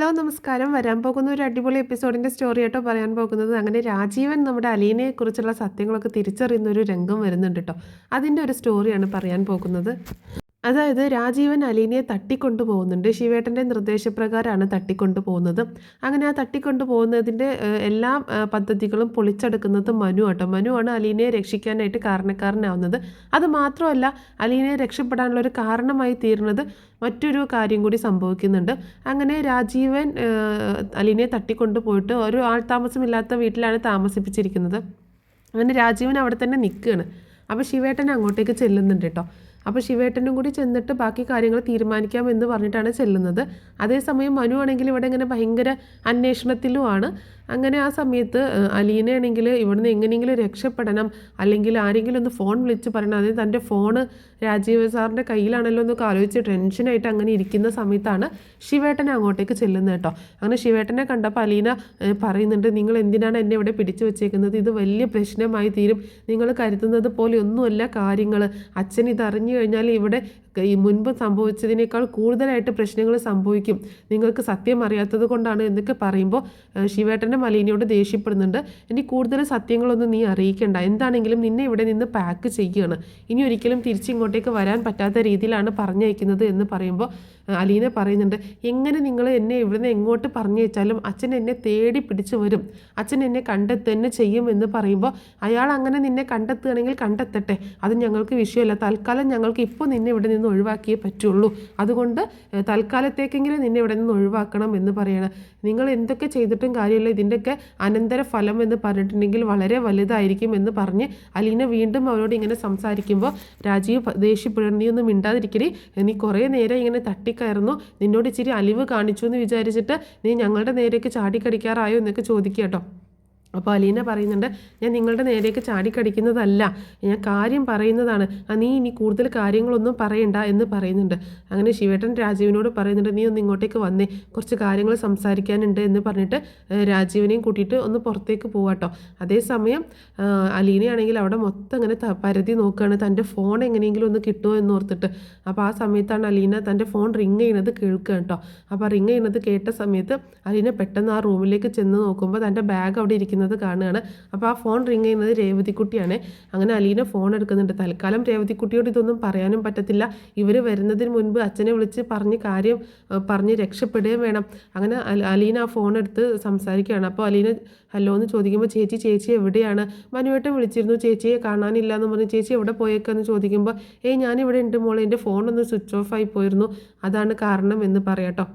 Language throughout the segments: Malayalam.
ഹലോ നമസ്കാരം. വരാൻ പോകുന്ന ഒരു അടിപൊളി എപ്പിസോഡിൻ്റെ സ്റ്റോറി ആയിട്ടോ പറയാൻ പോകുന്നത്. അങ്ങനെ രാജീവൻ നമ്മുടെ അലീനയെക്കുറിച്ചുള്ള സത്യങ്ങളൊക്കെ തിരിച്ചറിയുന്ന ഒരു രംഗം വരുന്നുണ്ട് കേട്ടോ. അതിൻ്റെ ഒരു സ്റ്റോറിയാണ് പറയാൻ പോകുന്നത്. അതായത് രാജീവൻ അലീനയെ തട്ടിക്കൊണ്ടു പോകുന്നുണ്ട്. ശിവേട്ടൻ്റെ നിർദ്ദേശപ്രകാരമാണ് തട്ടിക്കൊണ്ടു പോകുന്നത്. അങ്ങനെ ആ തട്ടിക്കൊണ്ടു പോകുന്നതിൻ്റെ എല്ലാ പദ്ധതികളും പൊളിച്ചെടുക്കുന്നത് മനു ആട്ടോ. മനുവാണ് അലീനയെ രക്ഷിക്കാനായിട്ട് കാരണക്കാരനാവുന്നത്. അത് മാത്രമല്ല, അലീനയെ രക്ഷപ്പെടാനുള്ള ഒരു കാരണമായി തീരുന്നത് മറ്റൊരു കാര്യം കൂടി സംഭവിക്കുന്നുണ്ട്. അങ്ങനെ രാജീവൻ അലീനയെ തട്ടിക്കൊണ്ടു പോയിട്ട് ഒരു ആൾ താമസമില്ലാത്ത വീട്ടിലാണ് താമസിപ്പിച്ചിരിക്കുന്നത്. അങ്ങനെ രാജീവൻ അവിടെ തന്നെ നിൽക്കുകയാണ്. അപ്പോൾ ശിവേട്ടൻ അങ്ങോട്ടേക്ക് ചെല്ലുന്നുണ്ട് കേട്ടോ. അപ്പോൾ ശിവേട്ടനും കൂടി ചെന്നിട്ട് ബാക്കി കാര്യങ്ങൾ തീരുമാനിക്കാമെന്ന് പറഞ്ഞിട്ടാണ് ചെല്ലുന്നത്. അതേസമയം മനു ആണെങ്കിൽ ഇവിടെ ഇങ്ങനെ ഭയങ്കര അന്വേഷണത്തിലുമാണ്. അങ്ങനെ ആ സമയത്ത് അലീനയാണെങ്കിൽ ഇവിടുന്ന് എങ്ങനെയെങ്കിലും രക്ഷപ്പെടണം, അല്ലെങ്കിൽ ആരെങ്കിലും ഒന്ന് ഫോൺ വിളിച്ച് പറയണം. അതായത് തൻ്റെ ഫോണ് രാജീവ് സാറിൻ്റെ കയ്യിലാണല്ലോ എന്നൊക്കെ ആലോചിച്ച് ടെൻഷനായിട്ട് അങ്ങനെ ഇരിക്കുന്ന സമയത്താണ് ശിവേട്ടനെ അങ്ങോട്ടേക്ക് ചെല്ലുന്നത് കേട്ടോ. അങ്ങനെ ശിവേട്ടനെ കണ്ടപ്പോൾ അലീന പറയുന്നുണ്ട്, നിങ്ങൾ എന്തിനാണ് എന്നെ ഇവിടെ പിടിച്ചു വെച്ചേക്കുന്നത്? ഇത് വലിയ പ്രശ്നമായി തീരും. നിങ്ങൾ കരുതുന്നത് പോലെ ഒന്നുമല്ല കാര്യങ്ങൾ. അച്ഛൻ ഇതറിഞ്ഞു കഴിഞ്ഞാൽ ഇവിടെ ഈ മുൻപ് സംഭവിച്ചതിനേക്കാൾ കൂടുതലായിട്ട് പ്രശ്നങ്ങൾ സംഭവിക്കും. നിങ്ങൾക്ക് സത്യം അറിയാത്തത് കൊണ്ടാണ് എന്നൊക്കെ പറയുമ്പോൾ ശിവേട്ടൻ്റെ അലീനയോട് ദേഷ്യപ്പെടുന്നുണ്ട്. ഇനി കൂടുതൽ സത്യങ്ങളൊന്നും നീ അറിയിക്കേണ്ട, എന്താണെങ്കിലും നിന്നെ ഇവിടെ നിന്ന് പാക്ക് ചെയ്യുകയാണ്, ഇനി ഒരിക്കലും തിരിച്ചിങ്ങോട്ടേക്ക് വരാൻ പറ്റാത്ത രീതിയിലാണ് പറഞ്ഞയക്കുന്നത് എന്ന് പറയുമ്പോൾ അലീന പറയുന്നുണ്ട്, എങ്ങനെ നിങ്ങൾ എന്നെ ഇവിടുന്ന് എങ്ങോട്ട് പറഞ്ഞയച്ചാലും അച്ഛൻ എന്നെ തേടി പിടിച്ചു വരും, അച്ഛൻ എന്നെ കണ്ടെത്തുക ചെയ്യും എന്ന് പറയുമ്പോൾ അയാൾ അങ്ങനെ നിന്നെ കണ്ടെത്തുകയാണെങ്കിൽ കണ്ടെത്തട്ടെ, അത് ഞങ്ങൾക്ക് വിഷയമല്ല. തൽക്കാലം ഞങ്ങൾക്ക് ഇപ്പോൾ നിന്നെ ഇവിടെ നിന്ന് ഒഴിവാക്കിയേ പറ്റുള്ളൂ. അതുകൊണ്ട് തൽക്കാലത്തേക്കെങ്കിലും നിന്നെ ഇവിടെ നിന്ന് ഒഴിവാക്കണം എന്ന് പറയണം. നിങ്ങൾ എന്തൊക്കെ ചെയ്തിട്ടും കാര്യമില്ല, ഇതിൻ്റെയൊക്കെ അനന്തര ഫലം എന്ന് പറഞ്ഞിട്ടുണ്ടെങ്കിൽ വളരെ വലുതായിരിക്കും എന്ന് പറഞ്ഞ് അലീന വീണ്ടും അവരോട് ഇങ്ങനെ സംസാരിക്കുമ്പോൾ രാജീവ് ദേഷ്യപ്പെടും, നീ ഒന്നും മിണ്ടാതിരിക്കടി, നീ കുറേ നേരം ഇങ്ങനെ തട്ടിക്കയറുന്നു, നിന്നോട് ഇച്ചിരി അലിവ് കാണിച്ചു എന്ന് വിചാരിച്ചിട്ട് നീ ഞങ്ങളുടെ നേരേക്ക് ചാടിക്കടിക്കാറായോ എന്നൊക്കെ ചോദിക്കുക കേട്ടോ. അപ്പോൾ അലീന പറയുന്നുണ്ട്, ഞാൻ നിങ്ങളുടെ നേരേക്ക് ചാടിക്കടിക്കുന്നതല്ല, ഞാൻ കാര്യം പറയുന്നതാണ്, നീ ഇനി കൂടുതൽ കാര്യങ്ങളൊന്നും പറയണ്ട എന്ന് പറയുന്നുണ്ട്. അങ്ങനെ ശിവേട്ടൻ രാജീവിനോട് പറയുന്നുണ്ട്, നീ ഒന്ന് ഇങ്ങോട്ടേക്ക് വന്നേ, കുറച്ച് കാര്യങ്ങൾ സംസാരിക്കാനുണ്ട് എന്ന് പറഞ്ഞിട്ട് രാജീവിനെയും കൂട്ടിയിട്ട് ഒന്ന് പുറത്തേക്ക് പോവാട്ടോ. അതേസമയം അലീനയാണെങ്കിൽ അവിടെ മൊത്തം അങ്ങനെ പരതി നോക്കുകയാണ്, തൻ്റെ ഫോൺ എങ്ങനെയെങ്കിലും ഒന്ന് കിട്ടുമോ എന്ന് ഓർത്തിട്ട്. അപ്പോൾ ആ സമയത്താണ് അലീന തൻ്റെ ഫോൺ റിങ് ചെയ്യുന്നത് കേൾക്കുക കേട്ടോ. അപ്പോൾ റിങ് ചെയ്യുന്നത് കേട്ട സമയത്ത് അലീന പെട്ടെന്ന് ആ റൂമിലേക്ക് ചെന്ന് നോക്കുമ്പോൾ തൻ്റെ ബാഗ് അവിടെ ഇരിക്കുന്നത് കാണുകയാണ്. അപ്പോൾ ആ ഫോൺ റിങ് ചെയ്യുന്നത് രേവതിക്കുട്ടിയാണ്. അങ്ങനെ അലീന ഫോൺ എടുക്കുന്നുണ്ട്. തൽക്കാലം രേവതിക്കുട്ടിയോട് ഇതൊന്നും പറയാനും പറ്റത്തില്ല. ഇവർ വരുന്നതിന് മുൻപ് അച്ഛനെ വിളിച്ച് പറഞ്ഞ് രക്ഷപ്പെടുകയും വേണം. അങ്ങനെ അലീന ആ ഫോൺ എടുത്ത് സംസാരിക്കുകയാണ്. അപ്പോൾ അലീന ഹലോ എന്ന് ചോദിക്കുമ്പോൾ ചേച്ചി എവിടെയാണ്? മനുവേട്ടൻ വിളിച്ചിരുന്നു, ചേച്ചിയെ കാണാനില്ല എന്ന് പറഞ്ഞ്, ചേച്ചി എവിടെ പോയേക്കെന്ന് ചോദിക്കുമ്പോൾ ഞാനിവിടെ ഉണ്ട് മോളെ, എൻ്റെ ഫോണൊന്ന് സ്വിച്ച് ഓഫ് ആയി പോയിരുന്നു, അതാണ് കാരണം എന്ന് പറയാട്ടോ.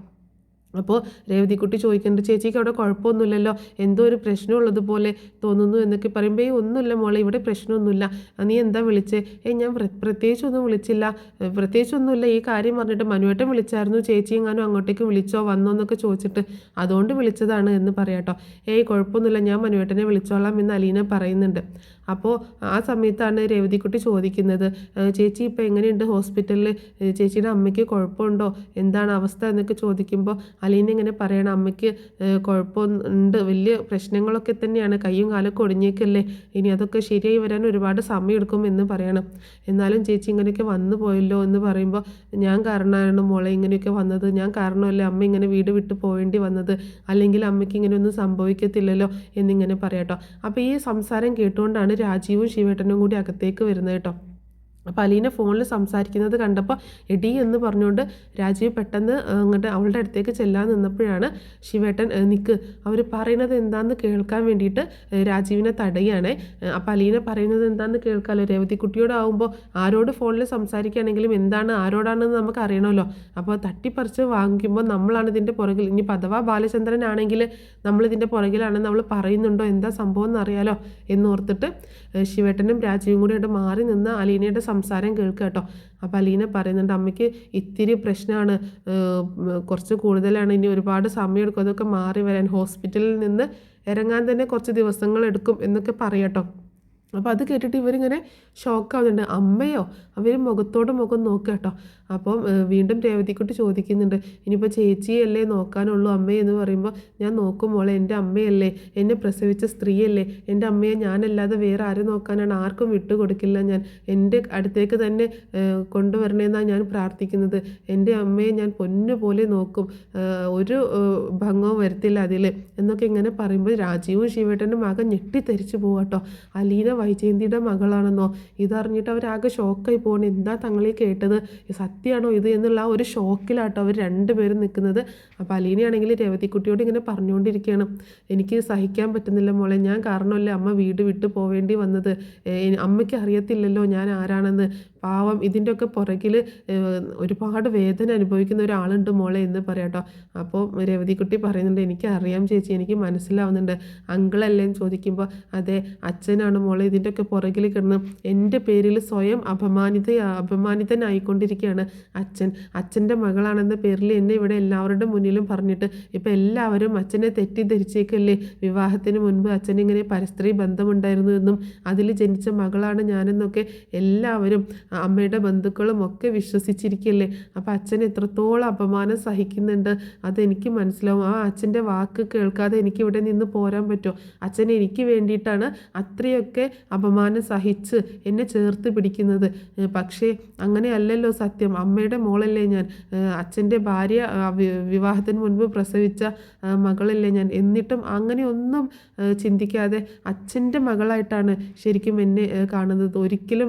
അപ്പോൾ രേവതിക്കുട്ടി ചോദിക്കുന്നുണ്ട്, ചേച്ചിക്ക് അവിടെ കുഴപ്പമൊന്നുമില്ലല്ലോ, എന്തോ ഒരു പ്രശ്നമുള്ളതുപോലെ തോന്നുന്നു എന്നൊക്കെ പറയുമ്പോൾ ഒന്നുമില്ല മോളെ, ഇവിടെ പ്രശ്നമൊന്നുമില്ല, നീ എന്താ വിളിച്ചേ? ഞാൻ പ്രത്യേകിച്ചൊന്നും വിളിച്ചില്ല, പ്രത്യേകിച്ചൊന്നുമില്ല, ഈ കാര്യം പറഞ്ഞിട്ട് മനുവേട്ടൻ വിളിച്ചായിരുന്നു, ചേച്ചി എങ്ങാനും അങ്ങോട്ടേക്ക് വിളിച്ചോ വന്നോ എന്നൊക്കെ ചോദിച്ചിട്ട് അതുകൊണ്ട് വിളിച്ചതാണ് എന്ന് പറയാട്ടോ. കുഴപ്പമൊന്നുമില്ല, ഞാൻ മനുവേട്ടനെ വിളിച്ചോളാം എന്ന് അലീന പറയുന്നുണ്ട്. അപ്പോൾ ആ സമയത്താണ് രേവതിക്കുട്ടി ചോദിക്കുന്നത്, ചേച്ചി ഇപ്പോൾ എങ്ങനെയുണ്ട് ഹോസ്പിറ്റലിൽ, ചേച്ചിയുടെ അമ്മയ്ക്ക് കുഴപ്പമുണ്ടോ, എന്താണ് അവസ്ഥ എന്നൊക്കെ ചോദിക്കുമ്പോൾ അലീന ഇങ്ങനെ പറയണം, അമ്മയ്ക്ക് കുഴപ്പമുണ്ട്, വലിയ പ്രശ്നങ്ങളൊക്കെ തന്നെയാണ്, കയ്യും കാലൊക്കെ ഒടിഞ്ഞേക്കല്ലേ, ഇനി അതൊക്കെ ശരിയായി വരാൻ ഒരുപാട് സമയമെടുക്കും എന്ന് പറയണം. എന്നാലും ചേച്ചി ഇങ്ങനെയൊക്കെ വന്നു പോയല്ലോ എന്ന് പറയുമ്പോൾ ഞാൻ കാരണമാണ് മോളെ ഇങ്ങനെയൊക്കെ വന്നത്, ഞാൻ കാരണമല്ലേ അമ്മ ഇങ്ങനെ വീട് വിട്ട് പോകേണ്ടി വന്നത്, അല്ലെങ്കിൽ അമ്മയ്ക്ക് ഇങ്ങനെയൊന്നും സംഭവിക്കത്തില്ലല്ലോ എന്നിങ്ങനെ പറയാട്ടോ. അപ്പോൾ ഈ സംസാരം കേട്ടുകൊണ്ടാണ് രാജീവും ശിവേട്ടനും കൂടി അകത്തേക്ക് വരുന്നത് കേട്ടോ. അപ്പോൾ അലീന ഫോണിൽ സംസാരിക്കുന്നത് കണ്ടപ്പോൾ എടി എന്ന് പറഞ്ഞുകൊണ്ട് രാജീവ് പെട്ടെന്ന് അങ്ങോട്ട് അവളുടെ അടുത്തേക്ക് ചെല്ലാൻ നിന്നപ്പോഴാണ് ശിവേട്ടൻ നിൽക്ക്, അവർ പറയുന്നത് എന്താണെന്ന് കേൾക്കാൻ വേണ്ടിയിട്ട് രാജീവിനെ തടയുകയാണ്. അപ്പോൾ അലീന പറയുന്നത് എന്താണെന്ന് കേൾക്കാമല്ലോ, രേവതിക്കുട്ടിയോടാവുമ്പോൾ ആരോട് ഫോണിൽ സംസാരിക്കുകയാണെങ്കിലും എന്താണ് ആരോടാണെന്ന് നമുക്ക് അറിയണമല്ലോ. അപ്പോൾ തട്ടിപ്പറിച്ച് വാങ്ങിക്കുമ്പോൾ നമ്മളാണ് ഇതിൻ്റെ പുറകിൽ, ഇനി അഥവാ ബാലചന്ദ്രനാണെങ്കിൽ നമ്മളിതിൻ്റെ പുറകിലാണെന്ന് നമ്മൾ പറയുന്നുണ്ടോ, എന്താ സംഭവം എന്നറിയാലോ എന്നോർത്തിട്ട് ശിവേട്ടനും രാജീവും കൂടി അവിടെ മാറി നിന്ന് അലീനയുടെ സംസാരം കേൾക്കുക കേട്ടോ. അപ്പോൾ അലീന പറയുന്നുണ്ട്, അമ്മയ്ക്ക് ഇത്തിരി പ്രശ്നമാണ്, കുറച്ച് കൂടുതലാണ്, ഇനി ഒരുപാട് സമയമെടുക്കും അതൊക്കെ മാറി വരാൻ, ഹോസ്പിറ്റലിൽ നിന്ന് ഇറങ്ങാൻ തന്നെ കുറച്ച് ദിവസങ്ങളെടുക്കും എന്നൊക്കെ പറയാട്ടോ. അപ്പോൾ അത് കേട്ടിട്ട് ഇവരിങ്ങനെ ഷോക്കാവുന്നുണ്ട്. അമ്മയോ? അവർ മുഖത്തോട് മുഖം നോക്കുക കേട്ടോ. അപ്പം വീണ്ടും രേവതിക്കുട്ടി ചോദിക്കുന്നുണ്ട്, ഇനിയിപ്പോൾ ചേച്ചിയല്ലേ നോക്കാനുള്ളൂ അമ്മേ എന്ന് പറയുമ്പോൾ, ഞാൻ നോക്കും മോളെ, എൻ്റെ അമ്മയല്ലേ, എന്നെ പ്രസവിച്ച സ്ത്രീയല്ലേ, എൻ്റെ അമ്മയെ ഞാനല്ലാതെ വേറെ ആരും നോക്കാനാണ്, ആർക്കും വിട്ടുകൊടുക്കില്ല ഞാൻ, എൻ്റെ അടുത്തേക്ക് തന്നെ കൊണ്ടുവരണേന്നാണ് ഞാൻ പ്രാർത്ഥിക്കുന്നത്, എൻ്റെ അമ്മയെ ഞാൻ പൊന്നുപോലെ നോക്കും, ഒരു ഭംഗവും വരുത്തില്ല അതിൽ എന്നൊക്കെ ഇങ്ങനെ പറയുമ്പോൾ രാജീവും ശിവേട്ടൻ്റെ മകൻ ഞെട്ടിത്തെറിച്ച് പോവാട്ടോ. അലീന വൈജയന്തിയുടെ മകളാണെന്നോ, ഇതറിഞ്ഞിട്ട് അവരാകെ ഷോക്കായി പോകണം. എന്താ തങ്ങളീ കേട്ടത്, സത്യമാണോ ഇത് എന്നുള്ള ആ ഒരു ഷോക്കിലാട്ടോ അവർ രണ്ടുപേരും നിൽക്കുന്നത്. അപ്പോൾ അലീനയാണെങ്കിൽ രേവതിക്കുട്ടിയോട് ഇങ്ങനെ പറഞ്ഞുകൊണ്ടിരിക്കുകയാണ്, എനിക്ക് സഹിക്കാൻ പറ്റുന്നില്ല മോളെ, ഞാൻ കാരണമല്ലേ അമ്മ വീട് വിട്ട് പോവേണ്ടി വന്നത്, അമ്മയ്ക്ക് അറിയത്തില്ലല്ലോ ഞാൻ ആരാണെന്ന്, പാവം ഇതിൻ്റെയൊക്കെ പുറകിൽ ഒരുപാട് വേദന അനുഭവിക്കുന്ന ഒരാളുണ്ട് മോളെ എന്ന് പറയാട്ടോ. അപ്പോൾ രേവതിക്കുട്ടി പറയുന്നുണ്ട്, എനിക്ക് അറിയാം ചേച്ചി, എനിക്ക് മനസ്സിലാവുന്നുണ്ട്, അങ്കിളല്ലേ എന്ന് ചോദിക്കുമ്പോൾ, അതെ അച്ഛനാണ് മോളെ ഇതിൻ്റെയൊക്കെ പുറകിൽ കിടന്ന് എൻ്റെ പേരിൽ സ്വയം അപമാനിതനായിക്കൊണ്ടിരിക്കുകയാണ് അച്ഛൻ്റെ മകളാണെന്ന പേരിൽ എന്നെ ഇവിടെ എല്ലാവരുടെ മുന്നിലും പറഞ്ഞിട്ട് ഇപ്പം എല്ലാവരും അച്ഛനെ തെറ്റിദ്ധരിച്ചേക്കല്ലേ, വിവാഹത്തിന് മുൻപ് അച്ഛനിങ്ങനെ പരസ്ത്രീ ബന്ധമുണ്ടായിരുന്നു എന്നും അതിൽ ജനിച്ച മകളാണ് ഞാനെന്നൊക്കെ എല്ലാവരും അമ്മയുടെ ബന്ധുക്കളും ഒക്കെ വിശ്വസിച്ചിരിക്കല്ലേ. അപ്പം അച്ഛൻ എത്രത്തോളം അപമാനം സഹിക്കുന്നുണ്ട് അതെനിക്ക് മനസ്സിലാവും. ആ അച്ഛൻ്റെ വാക്ക് കേൾക്കാതെ എനിക്ക് ഇവിടെ നിന്ന് പോരാൻ പറ്റുമോ? അച്ഛൻ എനിക്ക് വേണ്ടിയിട്ടാണ് അത്രയൊക്കെ അപമാനം സഹിച്ച് എന്നെ ചേർത്ത് പിടിക്കുന്നത്. പക്ഷേ അങ്ങനെയല്ലല്ലോ സത്യം, അമ്മയുടെ മോളല്ലേ ഞാൻ, അച്ഛൻ്റെ ഭാര്യ വിവാഹത്തിന് മുൻപ് പ്രസവിച്ച മകളല്ലേ ഞാൻ, എന്നിട്ടും അങ്ങനെ ഒന്നും ചിന്തിക്കാതെ അച്ഛൻ്റെ മകളായിട്ടാണ് ശരിക്കും എന്നെ കാണുന്നത്. ഒരിക്കലും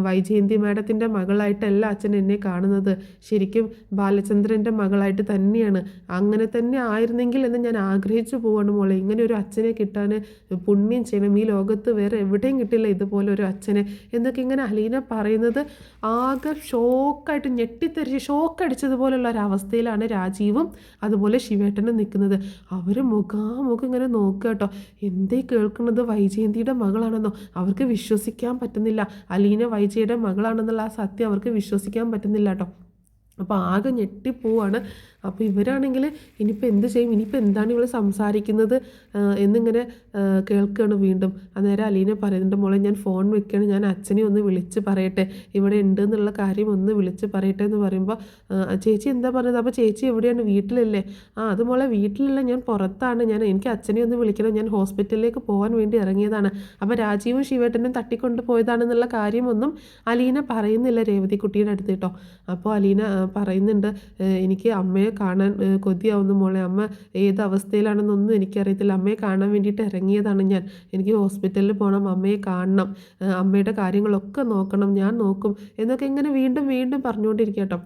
വൈജയന്തി മാഡത്തിൻ്റെ മകളായിട്ടല്ല അച്ഛൻ എന്നെ കാണുന്നത്, ശരിക്കും ബാലചന്ദ്രൻ്റെ മകളായിട്ട് തന്നെയാണ്. അങ്ങനെ തന്നെ ആയിരുന്നെങ്കിൽ എന്ന് ഞാൻ ആഗ്രഹിച്ചു പോവാണ് മോളെ. ഇങ്ങനെ ഒരു അച്ഛനെ കിട്ടാൻ പുണ്യം ചെയ്യണം, ഈ ലോകത്ത് വേറെ എവിടെയും കിട്ടില്ല ഇതുപോലെ ഒരു അച്ഛനെ എന്നൊക്കെ ഇങ്ങനെ അലീന പറയുന്നത് ആകെ ഷോക്കായിട്ട് ഞെട്ടിത്തെറിച്ച് ഷോക്കടിച്ചതുപോലുള്ള ഒരവസ്ഥയിലാണ് രാജീവും അതുപോലെ ശിവേട്ടനും നിൽക്കുന്നത്. അവർ മുഖാമുഖം ഇങ്ങനെ നോക്കുക കേട്ടോ, എന്തേ കേൾക്കുന്നത്, വൈജയന്തിയുടെ മകളാണെന്നോ, അവർക്ക് വിശ്വസിക്കാൻ പറ്റുന്നില്ല, അലീന വൈജയുടെ മകളാണെന്നുള്ള ആ സത്യം അവർക്ക് വിശ്വസിക്കാൻ പറ്റുന്നില്ല കേട്ടോ. അപ്പോൾ ആകെ ഞെട്ടിപ്പോവാണ്. അപ്പോൾ ഇവരാണെങ്കിൽ ഇനിയിപ്പോൾ എന്ത് ചെയ്യും, ഇനിയിപ്പോൾ എന്താണ് ഇവൾ സംസാരിക്കുന്നത് എന്നിങ്ങനെ കേൾക്കുകയാണ് വീണ്ടും. അന്നേരം അലീന പറയുന്നുണ്ട്, മോളെ ഞാൻ ഫോൺ വെക്കുകയാണ്, ഞാൻ അച്ഛനെ ഒന്ന് വിളിച്ച് പറയട്ടെ, ഇവിടെ ഉണ്ട് എന്നുള്ള കാര്യം ഒന്ന് വിളിച്ച് പറയട്ടെ എന്ന് പറയുമ്പോൾ, ചേച്ചി എന്താ പറഞ്ഞത്, അപ്പോൾ ചേച്ചി എവിടെയാണ്, വീട്ടിലല്ലേ? അത് മോളെ വീട്ടിലല്ല, ഞാൻ പുറത്താണ്, എനിക്ക് അച്ഛനെ ഒന്ന് വിളിക്കണം, ഞാൻ ഹോസ്പിറ്റലിലേക്ക് പോകാൻ വേണ്ടി ഇറങ്ങിയതാണ്. അപ്പോൾ രാജീവും ശിവേട്ടനും തട്ടിക്കൊണ്ട് പോയതാണെന്നുള്ള കാര്യമൊന്നും അലീന പറയുന്നില്ല രേവതിക്കുട്ടിയുടെ അടുത്ത് കേട്ടോ. അപ്പോൾ അലീന പറയുന്നുണ്ട്, എനിക്ക് അമ്മയെ കാണാൻ കൊതിയാവുന്നു മോളെ, അമ്മ ഏത് അവസ്ഥയിലാണെന്നൊന്നും എനിക്കറിയത്തില്ല, അമ്മയെ കാണാൻ വേണ്ടിയിട്ട് ഇറങ്ങിയതാണ് ഞാൻ, എനിക്ക് ഹോസ്പിറ്റലിൽ പോകണം, അമ്മയെ കാണണം, അമ്മയുടെ കാര്യങ്ങളൊക്കെ നോക്കണം, ഞാൻ നോക്കും എന്നൊക്കെ ഇങ്ങനെ വീണ്ടും വീണ്ടും പറഞ്ഞുകൊണ്ടിരിക്കുക കേട്ടോ.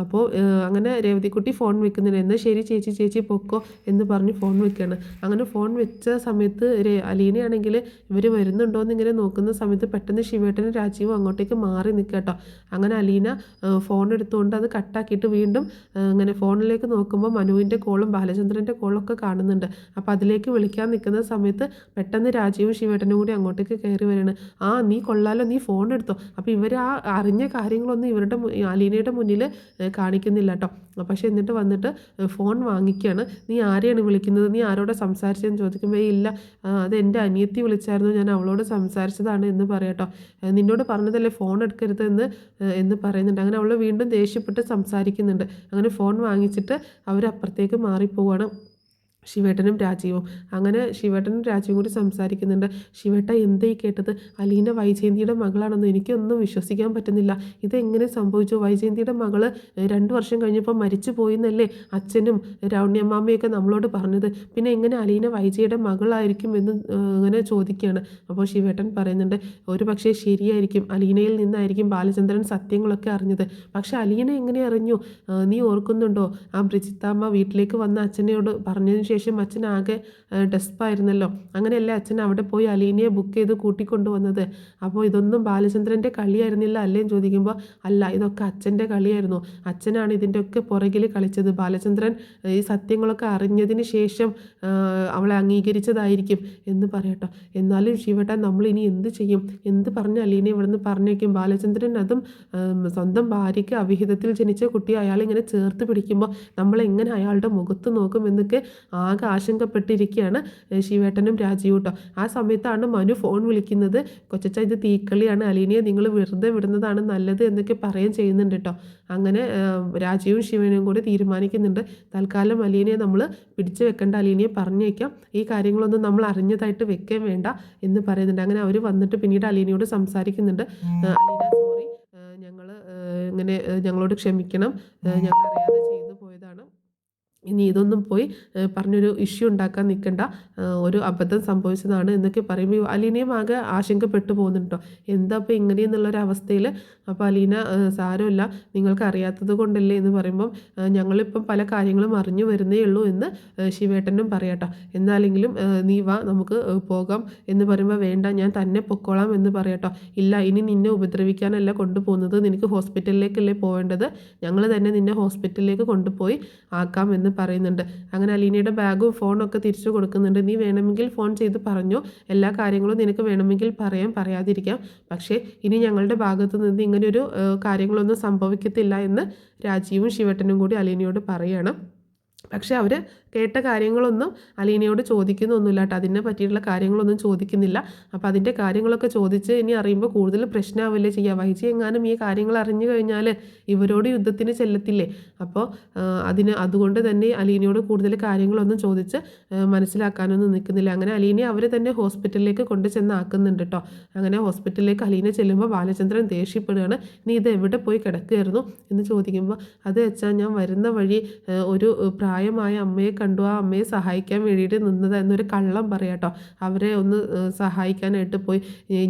അപ്പോൾ അങ്ങനെ രേവതിക്കുട്ടി ഫോൺ വെക്കുന്നുണ്ട്. എന്നാൽ ശരി ചേച്ചി പൊക്കോ എന്ന് പറഞ്ഞ് ഫോൺ വെക്കുകയാണ്. അങ്ങനെ ഫോൺ വെച്ച സമയത്ത് അലീനയാണെങ്കിൽ ഇവർ വരുന്നുണ്ടോ എന്ന് ഇങ്ങനെ നോക്കുന്ന സമയത്ത് പെട്ടെന്ന് ശിവേട്ടനും രാജീവും അങ്ങോട്ടേക്ക് മാറി നിൽക്കുക കേട്ടോ. അങ്ങനെ അലീന ഫോൺ എടുത്തുകൊണ്ട് അത് കട്ടാക്കിയിട്ട് വീണ്ടും ഇങ്ങനെ ഫോണിലേക്ക് നോക്കുമ്പോൾ മനുവിൻ്റെ കോളും ബാലചന്ദ്രൻ്റെ കോളൊക്കെ കാണുന്നുണ്ട്. അപ്പോൾ അതിലേക്ക് വിളിക്കാൻ നിൽക്കുന്ന സമയത്ത് പെട്ടെന്ന് രാജീവും ശിവേട്ടനും കൂടി അങ്ങോട്ടേക്ക് കയറി വരികയാണ്. നീ കൊള്ളാലോ, നീ ഫോൺ എടുത്തോ. അപ്പോൾ ഇവർ ആ അറിഞ്ഞ കാര്യങ്ങളൊന്നും ഇവരുടെ അലീനയുടെ മുന്നിൽ കാണിക്കുന്നില്ല കേട്ടോ. പക്ഷേ എന്നിട്ട് വന്നിട്ട് ഫോൺ വാങ്ങിക്കുകയാണ്. നീ ആരെയാണ് വിളിക്കുന്നത്, നീ ആരോടെ സംസാരിച്ചതെന്ന് ചോദിക്കുമ്പോൾ, ഇല്ല അത് എൻ്റെ അനിയത്തി വിളിച്ചായിരുന്നു, ഞാൻ അവളോട് സംസാരിച്ചതാണ് എന്ന് പറയാട്ടോ. നിന്നോട് പറഞ്ഞതല്ലേ ഫോൺ എടുക്കരുത് എന്ന് പറയുന്നുണ്ട്. അങ്ങനെ അവൾ വീണ്ടും ദേഷ്യപ്പെട്ട് സംസാരിക്കുന്നുണ്ട്. അങ്ങനെ ഫോൺ വാങ്ങിച്ചിട്ട് അവരപ്പുറത്തേക്ക് മാറിപ്പോവാണ് ശിവേട്ടനും രാജീവും. അങ്ങനെ ശിവേട്ടനും രാജീവും കൂടി സംസാരിക്കുന്നുണ്ട്. ശിവേട്ട എന്തായി കേട്ടത്, അലീന വൈജയന്തിയുടെ മകളാണെന്ന് എനിക്കൊന്നും വിശ്വസിക്കാൻ പറ്റുന്നില്ല, ഇതെങ്ങനെ സംഭവിച്ചു, വൈജയന്തിയുടെ മകള് 2 വർഷം കഴിഞ്ഞപ്പോൾ മരിച്ചു പോയിന്നല്ലേ അച്ഛനും രൗണ്യമ്മാമ്മയൊക്കെ നമ്മളോട് പറഞ്ഞത്, പിന്നെ എങ്ങനെ അലീന വൈജയുടെ മകളായിരിക്കും എന്ന് അങ്ങനെ ചോദിക്കുകയാണ്. അപ്പോൾ ശിവേട്ടൻ പറയുന്നുണ്ട്, ഒരു പക്ഷേ ശരിയായിരിക്കും, അലീനയിൽ നിന്നായിരിക്കും ബാലചന്ദ്രൻ സത്യങ്ങളൊക്കെ അറിഞ്ഞത്. പക്ഷെ അലീന എങ്ങനെ അറിഞ്ഞു, നീ ഓർക്കുന്നുണ്ടോ, ആ ബ്രിജിത്താമ്മ വീട്ടിലേക്ക് വന്ന അച്ഛനോട് പറഞ്ഞതിന് ശേഷം അച്ഛൻ ആകെ ഡെസ്പായിരുന്നല്ലോ, അങ്ങനെയല്ലേ അച്ഛൻ അവിടെ പോയി അലീനയെ ബുക്ക് ചെയ്ത് കൂട്ടിക്കൊണ്ടുവന്നത്. അപ്പോൾ ഇതൊന്നും ബാലചന്ദ്രൻ്റെ കളിയായിരുന്നില്ല അല്ലേന്ന് ചോദിക്കുമ്പോൾ, അല്ല ഇതൊക്കെ അച്ഛൻ്റെ കളിയായിരുന്നു, അച്ഛനാണ് ഇതിൻ്റെയൊക്കെ പുറകിൽ കളിച്ചത്, ബാലചന്ദ്രൻ ഈ സത്യങ്ങളൊക്കെ അറിഞ്ഞതിന് ശേഷം അവളെ അംഗീകരിച്ചതായിരിക്കും എന്ന് പറയട്ടോ. എന്നാലും ശിവേട്ടൻ നമ്മളിനി എന്ത് ചെയ്യും, എന്ത് പറഞ്ഞ് അലീനെ ഇവിടുന്ന് പറഞ്ഞേക്കും, ബാലചന്ദ്രൻ അതും സ്വന്തം ഭാര്യയ്ക്ക് അവിഹിതത്തിൽ ജനിച്ച കുട്ടി അയാളിങ്ങനെ ചേർത്ത് പിടിക്കുമ്പോൾ നമ്മളെങ്ങനെ അയാളുടെ മുഖത്ത് നോക്കും എന്നൊക്കെ ആകെ ആശങ്കപ്പെട്ടിരിക്കുകയാണ് ശിവേട്ടനും രാജീവും കേട്ടോ. ആ സമയത്താണ് മനു ഫോൺ വിളിക്കുന്നത്. കൊച്ചച്ച ഇത് തീക്കളിയാണ്, അലീനയെ നിങ്ങൾ വെറുതെ വിടുന്നതാണ് നല്ലത് എന്നൊക്കെ പറയുകയും ചെയ്യുന്നുണ്ട് കേട്ടോ. അങ്ങനെ രാജീവും ശിവനും കൂടി തീരുമാനിക്കുന്നുണ്ട് തൽക്കാലം അലീനയെ നമ്മൾ പിടിച്ചു വെക്കേണ്ട, അലീനയെ പറഞ്ഞേക്കാം, ഈ കാര്യങ്ങളൊന്നും നമ്മൾ അറിഞ്ഞതായിട്ട് വെക്കാൻ വേണ്ട എന്ന് പറയുന്നുണ്ട്. അങ്ങനെ അവർ വന്നിട്ട് പിന്നീട് അലീനയോട് സംസാരിക്കുന്നുണ്ട്. അലീന സോറി, ഞങ്ങൾ ഇങ്ങനെ ഞങ്ങളോട് ക്ഷമിക്കണം, ഞങ്ങൾ അറിയാതെ ചെയ്തു പോയതാണ്, ഇനി ഇതൊന്നും പോയി പറഞ്ഞൊരു ഇഷ്യൂ ഉണ്ടാക്കാൻ നിൽക്കണ്ട, ഒരു അബദ്ധം സംഭവിച്ചതാണ് എന്നൊക്കെ പറയുമ്പോൾ അലീനയും ആകെ ആശങ്കപ്പെട്ടു പോകുന്നുണ്ടോ, എന്താ ഇപ്പോൾ ഇങ്ങനെയെന്നുള്ളൊരവസ്ഥയിൽ. അപ്പോൾ അലീന സാരമില്ല, നിങ്ങൾക്ക് അറിയാത്തത് കൊണ്ടല്ലേ എന്ന് പറയുമ്പം ഞങ്ങളിപ്പം പല കാര്യങ്ങളും അറിഞ്ഞു വരുന്നേ ഉള്ളൂ എന്ന് ശിവേട്ടനും പറയാട്ടോ. എന്നാലെങ്കിലും നീ വാ നമുക്ക് പോകാം എന്ന് പറയുമ്പോൾ വേണ്ട ഞാൻ തന്നെ പൊക്കോളാം എന്ന് പറയാട്ടോ. ഇല്ല, ഇനി നിന്നെ ഉപദ്രവിക്കാനല്ല കൊണ്ടുപോകുന്നത്, നിനക്ക് ഹോസ്പിറ്റലിലേക്കല്ലേ പോവേണ്ടത്, ഞങ്ങൾ തന്നെ നിന്നെ ഹോസ്പിറ്റലിലേക്ക് കൊണ്ടുപോയി ആക്കാം എന്ന് പറയുന്നുണ്ട്. അങ്ങനെ അലീനയുടെ ബാഗും ഫോണും ഒക്കെ തിരിച്ചു കൊടുക്കുന്നുണ്ട്. നീ വേണമെങ്കിൽ ഫോൺ ചെയ്ത് പറഞ്ഞോ, എല്ലാ കാര്യങ്ങളും നിനക്ക് വേണമെങ്കിൽ പറയാതിരിക്കാം, പക്ഷേ ഇനി ഞങ്ങളുടെ ഭാഗത്തു നിന്ന് ഇങ്ങനെയൊരു കാര്യങ്ങളൊന്നും സംഭവിക്കത്തില്ല എന്ന് രാജീവും ശിവട്ടനും കൂടി അലീനയോട് പറയുകയാണ്. പക്ഷേ അവർ കേട്ട കാര്യങ്ങളൊന്നും അലീനയോട് ചോദിക്കുന്നൊന്നുമില്ല കേട്ടോ, അതിനെ പറ്റിയിട്ടുള്ള കാര്യങ്ങളൊന്നും ചോദിക്കുന്നില്ല. അപ്പോൾ അതിൻ്റെ കാര്യങ്ങളൊക്കെ ചോദിച്ച് ഇനി അറിയുമ്പോൾ കൂടുതൽ പ്രശ്നമാവില്ലേ ചെയ്യുക. വൈജി എങ്ങാനും ഈ കാര്യങ്ങൾ അറിഞ്ഞു കഴിഞ്ഞാൽ ഇവരോട് യുദ്ധത്തിന് ചെല്ലത്തില്ലേ. അപ്പോൾ അതുകൊണ്ട് തന്നെ അലീനയോട് കൂടുതൽ കാര്യങ്ങളൊന്നും ചോദിച്ച് മനസ്സിലാക്കാനൊന്നും നിൽക്കുന്നില്ല. അങ്ങനെ അലീനയെ അവർ തന്നെ ഹോസ്പിറ്റലിലേക്ക് കൊണ്ട് ചെന്നാക്കുന്നുണ്ട് കേട്ടോ. അങ്ങനെ ഹോസ്പിറ്റലിലേക്ക് അലീന ചെല്ലുമ്പോൾ ബാലചന്ദ്രൻ ദേഷ്യപ്പെടുകയാണ്. നീ ഇത് എവിടെ പോയി കിടക്കുകയായിരുന്നു എന്ന് ചോദിക്കുമ്പോൾ അത് വെച്ചാൽ ഞാൻ വരുന്ന വഴി ഒരു പ്രായമായ അമ്മയെ കണ്ടു, ആ അമ്മയെ സഹായിക്കാൻ വേണ്ടിയിട്ട് നിന്നത് എന്നൊരു കള്ളം പറയാട്ടോ. അവരെ ഒന്ന് സഹായിക്കാനായിട്ട് പോയി,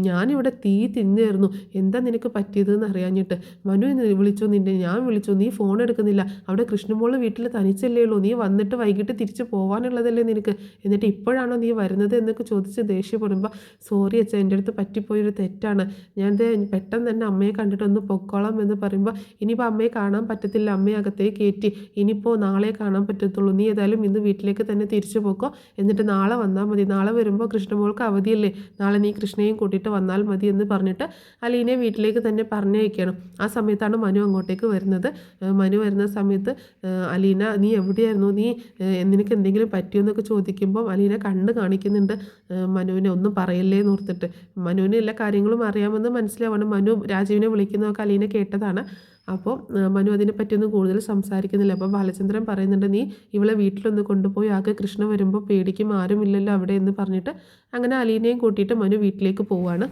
ഞാനിവിടെ തീ തിന്നായിരുന്നു, എന്താ നിനക്ക് പറ്റിയതെന്ന് അറിയാഞ്ഞിട്ട്. മനു വിളിച്ചു നിന്നെ, ഞാൻ വിളിച്ചു, നീ ഫോൺ എടുക്കുന്നില്ല, അവിടെ കൃഷ്ണമോള് വീട്ടിൽ തനിച്ചല്ലേ ഉള്ളൂ, നീ വന്നിട്ട് വൈകിട്ട് തിരിച്ച് പോകാനുള്ളതല്ലേ നിനക്ക്, എന്നിട്ട് ഇപ്പോഴാണോ നീ വരുന്നത് എന്നൊക്കെ ചോദിച്ച് ദേഷ്യപ്പെടുമ്പോൾ സോറി അച്ഛാ, എൻ്റെ അടുത്ത് പറ്റിപ്പോയൊരു തെറ്റാണ്, ഞാൻ പെട്ടെന്ന് തന്നെ അമ്മയെ കണ്ടിട്ടൊന്ന് പൊക്കോളാം എന്ന് പറയുമ്പോൾ ഇനിയിപ്പോൾ അമ്മയെ കാണാൻ പറ്റത്തില്ല, അമ്മയെ അകത്തേക്ക് കയറ്റി, ഇനിയിപ്പോൾ നാളെ കാണാൻ പറ്റത്തുള്ളൂ, നീ ഏതായാലും ഇന്ന് വീട്ടിലേക്ക് തന്നെ തിരിച്ചു പോക്കോ, എന്നിട്ട് നാളെ വന്നാൽ മതി, നാളെ വരുമ്പോൾ കൃഷ്ണമോൾക്ക് അവധിയല്ലേ, നാളെ നീ കൃഷ്ണയെയും കൂട്ടിയിട്ട് വന്നാൽ മതി എന്ന് പറഞ്ഞിട്ട് അലീനയെ വീട്ടിലേക്ക് തന്നെ പറഞ്ഞയക്കണം. ആ സമയത്താണ് മനു അങ്ങോട്ടേക്ക് വരുന്നത്. മനു വരുന്ന സമയത്ത് അലീന നീ എവിടെയായിരുന്നു, നീ നിനക്ക് എന്തെങ്കിലും പറ്റിയോ എന്നൊക്കെ ചോദിക്കുമ്പോൾ അലീന കണ്ണ് കാണിക്കുന്നുണ്ട് മനുവിനെ, ഒന്നും പറയല്ലേ എന്ന് ഓർത്തിട്ട്. മനുവിന് എല്ലാ കാര്യങ്ങളും അറിയാമെന്ന് മനസ്സിലാവണം. മനു രാജീവിനെ വിളിക്കുന്നതൊക്കെ അലീന കേട്ടതാണ്. അപ്പോൾ മനു അതിനെപ്പറ്റിയൊന്നും കൂടുതൽ സംസാരിക്കുന്നില്ല. അപ്പോൾ ബാലചന്ദ്രൻ പറയുന്നുണ്ട് നീ ഇവളെ വീട്ടിലൊന്ന് കൊണ്ടുപോയി, ആകെ കൃഷ്ണ വരുമ്പോൾ പേടിക്കും, ആരുമില്ലല്ലോ അവിടെ എന്ന് പറഞ്ഞിട്ട് അങ്ങനെ അലീനയും കൂട്ടിയിട്ട് മനു വീട്ടിലേക്ക് പോവുകയാണ്.